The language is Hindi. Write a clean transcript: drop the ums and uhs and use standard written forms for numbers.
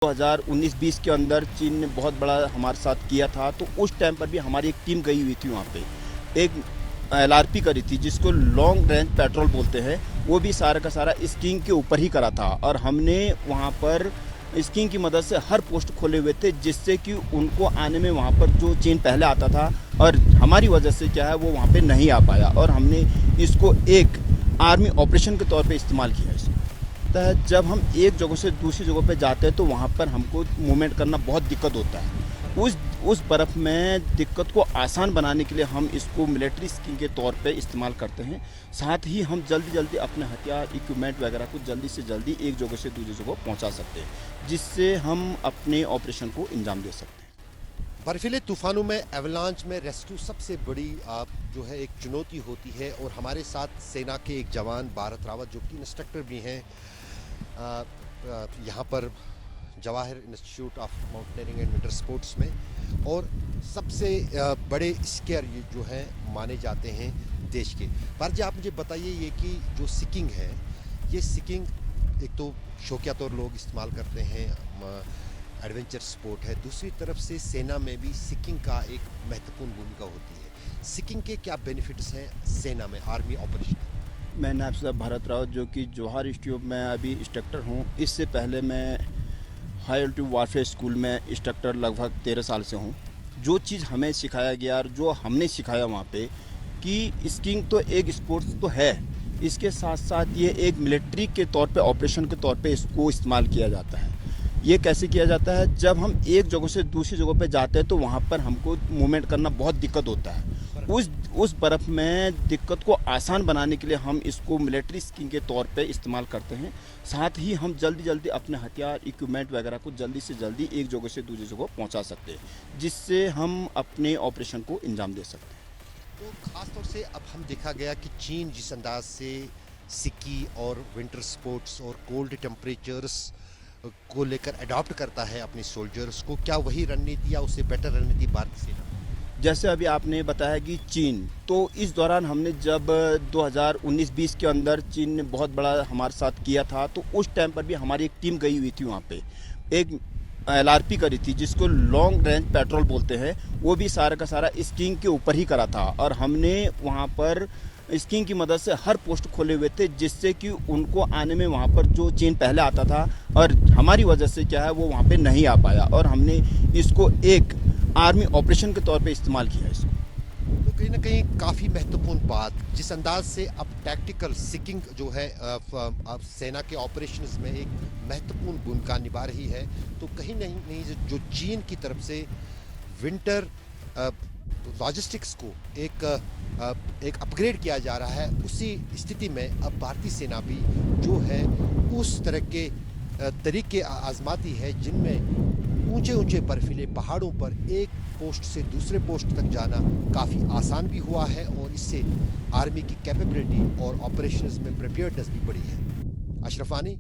2019-20 के अंदर चीन ने बहुत बड़ा हमारे साथ किया था, तो उस टाइम पर भी हमारी एक टीम गई हुई थी वहाँ पे। एक एलआरपी करी थी जिसको लॉन्ग रेंज पेट्रोल बोलते हैं, वो भी सारा का सारा स्कीइंग के ऊपर ही करा था और हमने वहाँ पर स्कीइंग की मदद से हर पोस्ट खोले हुए थे, जिससे कि उनको आने में वहाँ पर जो चीन पहले आता था और हमारी वजह से क्या है वो वहाँ पे नहीं आ पाया और हमने इसको एक आर्मी ऑपरेशन के तौर पे इस्तेमाल किया। इसको जब हम एक जगह से दूसरी जगह पे जाते हैं तो वहाँ पर हमको मूवमेंट करना बहुत दिक्कत होता है। उस बर्फ़ में दिक्कत को आसान बनाने के लिए हम इसको मिलिट्री स्कीइंग के तौर पे इस्तेमाल करते हैं। साथ ही हम जल्दी अपने हथियार इक्विपमेंट वगैरह को जल्दी से जल्दी एक जगह से दूसरी जगह पहुँचा सकते हैं, जिससे हम अपने ऑपरेशन को अंजाम दे सकते हैं। बर्फीले तूफानों में एवलांच में रेस्क्यू सबसे बड़ी जो है एक चुनौती होती है और हमारे साथ सेना के एक जवान भारत रावत जो कि इंस्ट्रक्टर भी हैं यहाँ पर Jawahar institute of mountaineering and winter sports में, और सबसे बड़े स्कीयर ये जो हैं माने जाते हैं देश के। पर जी आप मुझे बताइए ये कि जो स्कीइंग है, ये स्कीइंग एक तो शौकिया तौर लोग इस्तेमाल करते हैं, एडवेंचर स्पोर्ट है, दूसरी तरफ से सेना में भी स्कीइंग का एक महत्वपूर्ण भूमिका होती है। स्कीइंग के क्या बेनिफिट्स हैं सेना में, आर्मी ऑपरेशन? मैं नायब साहब भारत रावत जो कि जवाहर इंस्टीट्यूट में अभी इंस्ट्रक्टर हूँ। इससे पहले मैं हाई अल्टीट्यूड वारफेयर स्कूल में इंस्ट्रक्टर लगभग 13 साल से हूँ। जो चीज़ हमें सिखाया गया और जो हमने सिखाया वहाँ पे कि स्कीइंग तो एक स्पोर्ट्स तो है, इसके साथ साथ ये एक मिलिट्री के तौर पे ऑपरेशन के तौर पे इसको इस्तेमाल किया जाता है। ये कैसे किया जाता है, जब हम एक जगह से दूसरी जगह पे जाते हैं तो वहाँ पर हमको मूवमेंट करना बहुत दिक्कत होता है। उस बर्फ़ में दिक्कत को आसान बनाने के लिए हम इसको मिलिट्री स्कीइंग के तौर पे इस्तेमाल करते हैं। साथ ही हम जल्दी अपने हथियार इक्विपमेंट वगैरह को जल्दी से जल्दी एक जगह से दूसरी जगह पहुंचा सकते हैं, जिससे हम अपने ऑपरेशन को अंजाम दे सकते हैं। तो ख़ास तौर से अब हम देखा गया कि चीन जिस अंदाज से स्की और विंटर स्पोर्ट्स और कोल्ड टेम्परेचर्स को लेकर अडॉप्ट करता है अपने सोल्जर्स को, क्या वही रणनीति या उससे बेटर रणनीति भारतीय सेना? जैसे अभी आपने बताया कि चीन, तो इस दौरान हमने जब 2019-20 के अंदर चीन ने बहुत बड़ा हमारे साथ किया था, तो उस टाइम पर भी हमारी एक टीम गई हुई थी वहाँ पे। एक एलआरपी करी थी जिसको लॉन्ग रेंज पेट्रोल बोलते हैं, वो भी सारा का सारा स्कीइंग के ऊपर ही करा था और हमने वहाँ पर स्कीइंग की मदद से हर पोस्ट खोले हुए थे, जिससे कि उनको आने में वहाँ पर जो चीन पहले आता था और हमारी वजह से क्या है वो वहाँ पे नहीं आ पाया और हमने इसको एक आर्मी ऑपरेशन के तौर पे इस्तेमाल किया इसको। तो कहीं ना कहीं काफ़ी महत्वपूर्ण बात, जिस अंदाज से अब टैक्टिकल स्कीइंग जो है अब सेना के ऑपरेशंस में एक महत्वपूर्ण भूमिका निभा रही है, तो कहीं नहीं जो चीन की तरफ से विंटर लॉजिस्टिक्स को एक अपग्रेड किया जा रहा है, उसी स्थिति में अब भारतीय सेना भी जो है उस तरह के तरीके आजमाती है जिनमें ऊंचे बर्फीले पहाड़ों पर एक पोस्ट से दूसरे पोस्ट तक जाना काफ़ी आसान भी हुआ है और इससे आर्मी की कैपेबिलिटी और ऑपरेशंस में प्रिपेयर्डनेस भी बढ़ी है। अशरफ आनी।